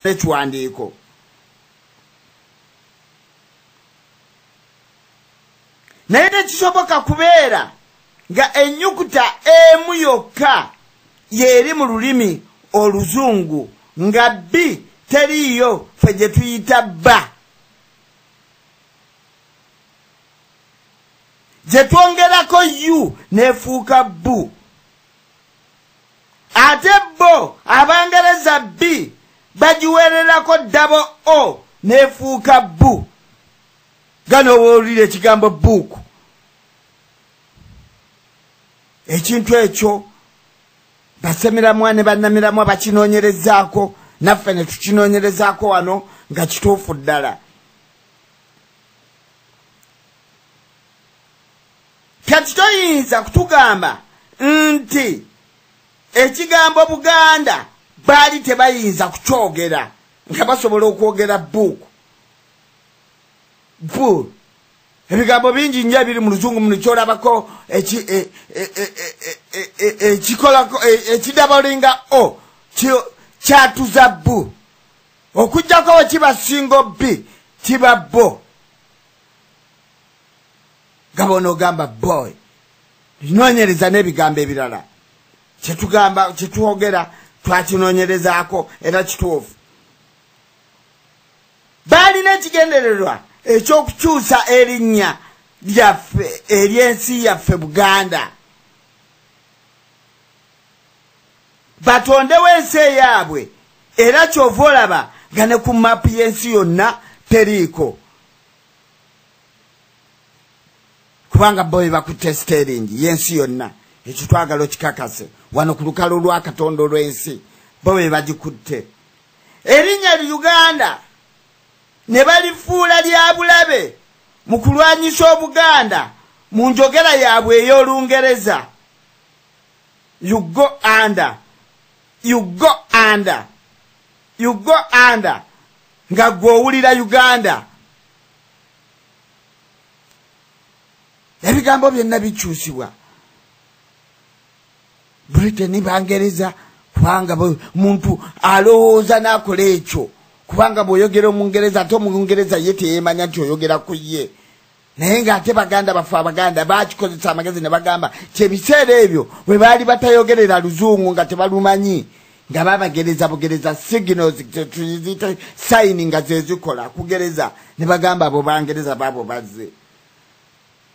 ekiwandiiko. Naye tekisoboka kubeera nga ennyukuta emu yokka yeri mu lulimi oluzungu nga B teriiyo ffe gye tuyita bba. Gye twongerako U neefuuka bbu. Ate bo Abangereza B bagiweererako double O neefuuka bbu. Gano owulira ekigambo book. Ekintu ekyo basemiramwa ne bannamiramwa bakinoonyerezaako, naffe ne tukinoonyerezaako wano nga kituufu ddala. Kati toyinza kutugamba nti ekigambo Buganda baali tebayinza kukyogera nga basobola okwogera book. Bull. Ebigambo bingi nnyo ebiri mu luzungu muno kyolabako ekikolako ekidabolinga O kyatuza bbu. Okujjako we kiba singo B kiba bo. Gabono gamba boy. Noonyereza n'ebigambo ebirala. Kyetwogera twakinoonyerezaako era kituufu. Baalina ekigendererwa ekyokukyusa erinnya lyaffe ery'ensi yaffe Buganda. Batondewo ensi eyaabwe era kyova olaba nga ne ku mapu y'ensi yonna teriiko. Kubanga bo bakutte steringi y'ensi yonna. Ekyo twagala okikakase wano ku lukalu lwa Katonda olw'ensi bo bagikutte. Erinnya Uganda ne balifuula lya bulabe mu kulwanyisa Obuganda mu njogera yaabwe ey'Olungereza. You go under. You go under. You go under. Nga gw'owulira Uganda. Ebigambo byonna bikyusibwa. Britain Bangereza kubanga muntu alowooza n'akola ekyo. Kubanga bw'oyogera Omungereza ate Omungereza ye teyeemanya nti oyogera ku ye. Naye ng'ate Baganda baffe Abaganda baakikozesa amagezi ne bagamba kyebiseera ebyo bwe baali batayogerera Luzungu nga tebalumanyi nga babagereza bugereza signals tuyizita sign nga ze zikola kugereza ne bagamba abo Bangereza baabo bazze.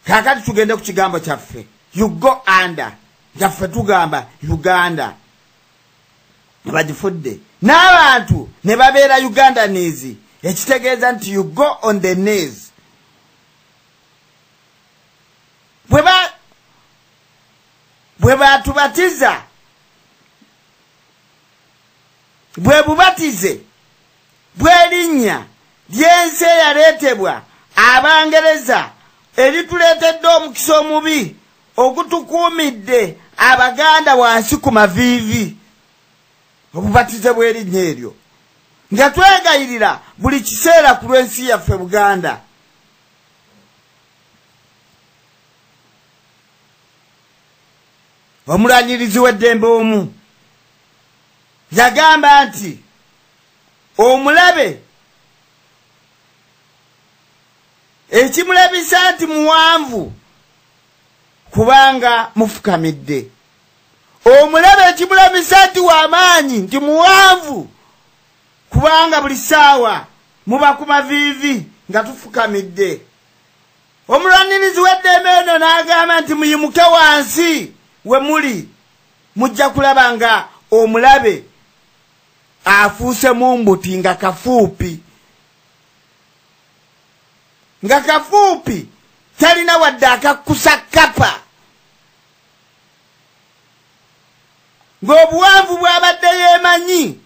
Kaakati tugende ku kigambo kyaffe you go under. Jaffe tugamba Uganda. Bagifudde. N'abantu ne babeera Uganda nizi. Ekitegeeza nti you go on the knees. Bwe batubatiza. Bwe bubatize. Bw'erinnya ly'ensi eyaleetebwa Abangereza erituleetedde omukisa omubi ogutukuumidde Abaganda wansi ku maviivi. Obubatize bw'erinnya eryo nga twegayirira buli kiseera ku lw'ensi yaffe Buganda. Omulanyirizi w'eddembe omu yagamba nti omulabe ekimulabisa nti muwanvu kubanga mufukamidde. Omulabe ekimulabisa nti w'amaanyi nti muwanvu kubanga buli ssaawa muba ku maviivi nga tufukamidde. Omulwanirizi w'eddembe eno n'agamba nti muyimuke wansi we muli mujja kulaba nga omulabe afuuse mu mbuti nga kafuupi. Nga kafuupi talina wadde akakkusa kapa. Ng'obuwanvu bw'abadde yeemanyi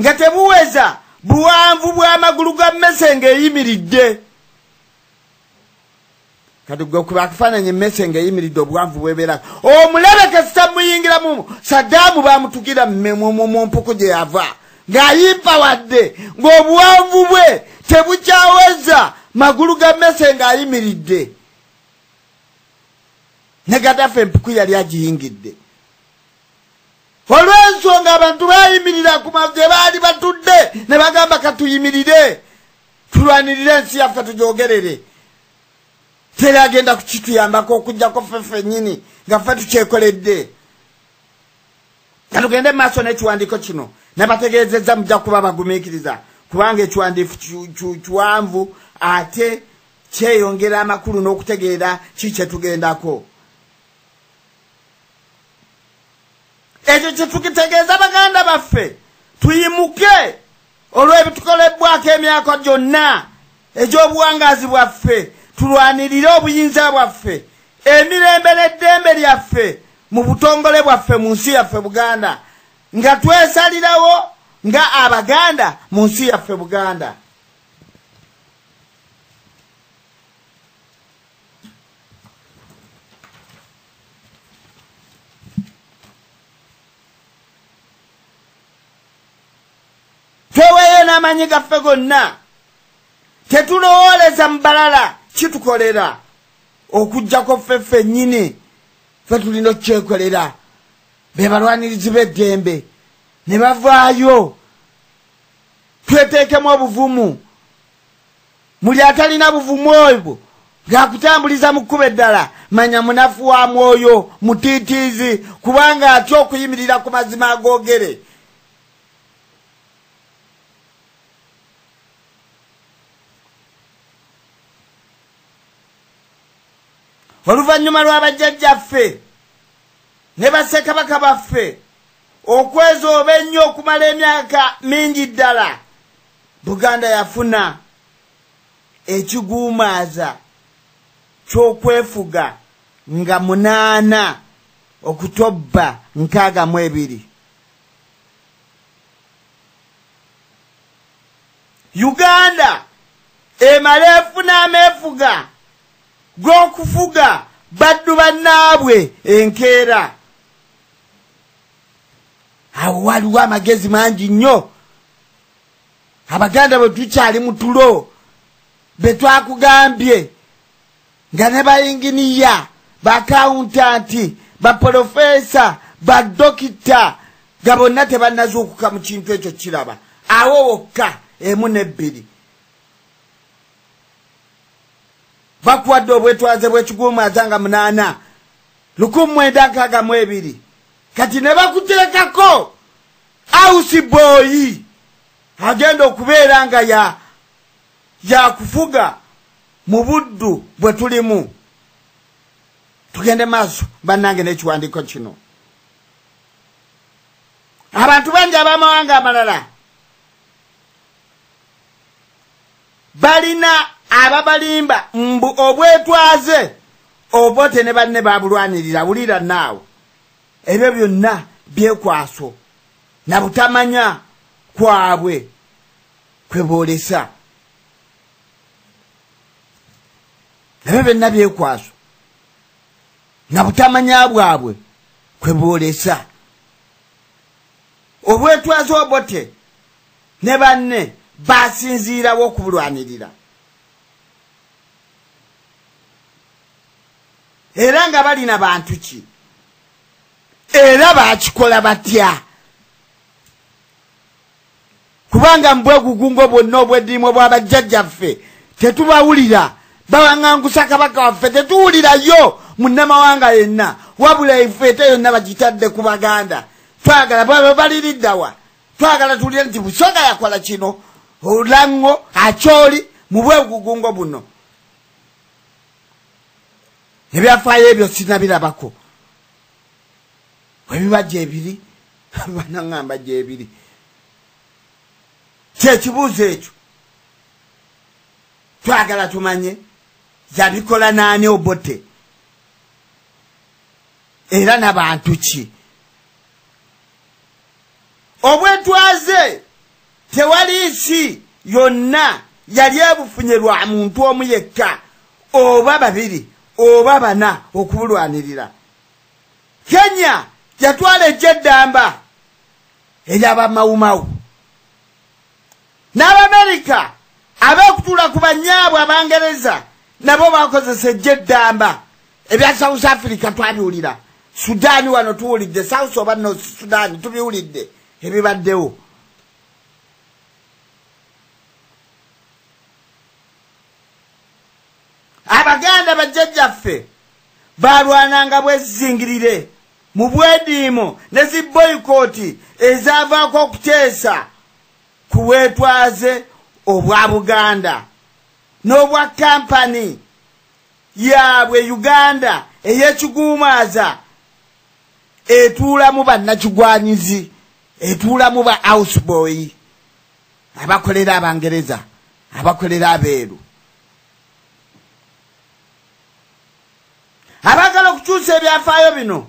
nga tebuweza buwanvu bw'amagulu ga mmese ng'eyimiridde. Kati gwe kuba akafaananyi emmese ng'eyimiridde obuwanvu bw'ebeera. Omulabe kasita muyingiramu Saddaamu baamutugira mu mpuku gye yava ng'ayimpa wadde ng'obuwanvu bwe tebukyaweza magulu ga mmese ng'ayimiridde. Ne Gaddafi empuku yali agiyingidde. olw'ensonga abantu bayimirira ku gye baali batudde ne bagamba katuyimirire tulwanirire ensi yaffe tugyogerere. Teri agenda kukituyambako okujjako ffeffe nnyini nga ffe tukyekoledde. Katugende mu maaso n'ekiwandiiko kino nabategeezezza mujja kuba bagumiikiriza kubanga ekiwandiiko kiwanvu ate kyeyongera amakulu n'okutegeera ki kye tugendako. Ekyo kye tukitegeeza baganda baffe tuyimuke olw'ebitukolebwako emyaka gyonna egy'obuwangaazi bwaffe tulwanirire obuyinza bwaffe emirembe n'eddembe lyaffe mu butongole bwaffe mu nsi yaffe Buganda nga twesalirawo nga abaganda mu nsi yaffe Buganda. Tweweyo n'amanyi gaffe gonna tetulowooleza mu balala kitukolera okujjako ffeffe nnyini ffe tulina okukyekolera. Be balwanirizi b'eddembe ne bavaayo tweteekemu obuvumu. Muli atalina buvumu obwo ng'akutambuliza mu kkubo eddala manya munafu wa mwoyo mutiitiizi kubanga atya okuyimirira ku mazima agoogere. Oluvannyuma lw'abajjajjaffe ne bassekabaka baffe okwezooba ennyo okumala emyaka mingi ddala Buganda yafuna ekiguumaaza ky'okwefuga nga 8 Okutobba 62. Uganda emala efuna ameefuga gw'okufuga baddu bannaabwe enkeera. Awo waliwo amagezi mangi nnyo. Abaganda bwe tukyali mu tulo be twakugambye nga ne bayinginiya bakawuntanti baprofesa badokita nga bonna tebannazuukuka mu kintu ekyo kiraba awo wokka 1 ne 2 bakuwadde obwetwaze bw'ekiguumaaza nga 8 1962 kati ne bakuteekako House Boy agenda okubeera nga ya kufuga mu buddu bwe tulimu. Tugende maaso bannange n'ekiwandiiko kino. Abantu bangi ab'amawanga amalala balina ababalimba mbu obwetwaze Obote ne banne babulwanirira. Wulira naawe ebyo byonna byekwaso na butamanya kwabwe kweboolesa. Ebyo byonna byekwaso na butamanya bwabwe kweboolesa. Obwetwaze Obote ne banne basinziirawo okubulwanirira. Era nga balina bantu ki? Era bakikola batya? Kubanga mbwegugungo bwonna obweddimu bw'abajjajjaffe tetubawulira. Bawaŋŋangusa kabaka waffe tetuwulirayo munnamawanga yenna wabula effeete yonna bagitadde ku Baganda. Twagala bwe baliriddawa twagala tulire nti Busoga yakola kino Olango Acholi mu bwegugungo buno. Ebyafaayo ebyo sinabirabako. Webibajja ebiri banaŋŋamba gye ebiri. Kyekibuuzo ekyo twagala tumanye yabikola naani Obote era n'abantu ki? Obwetwaze tewali nsi yonna yali ebufunye lwa muntu omu yekka oba babiri oba 4 okubulwanirira. Kenya yatwala ejjeddamba ery'abamawumawu. N'Abamerika ab'okutuula ku banyaabwe Abangereza nabo bakozesa ejjeddamba. Ebya South Africa twabiwulira. Sudan wano tuwulidde South oba North Sudan tubiwulidde ebibaddewo. Abaganda bajjajjaffe balwananga bwezingirire mu bwediimo ne ziboyikooti ezaavaako okuteesa ku bwetwaze obwa Buganda n'obwa kampani yaabwe Uganda ey'ekiguumaaza etuulamu bannakigwanyizi etuulamu ba houseboy abakolera Abangereza abakolera abeeru. Abagala okukyusa ebyafaayo bino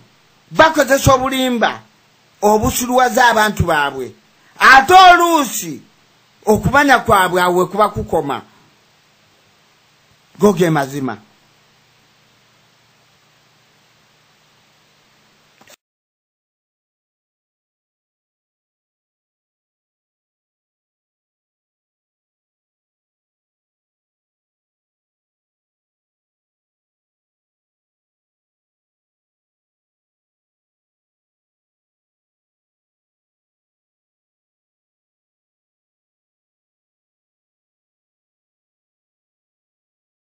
bakozesa obulimba obusuluwaza abantu baabwe ate oluusi okumanya kwabwe awe kuba kukoma. Goge mazima.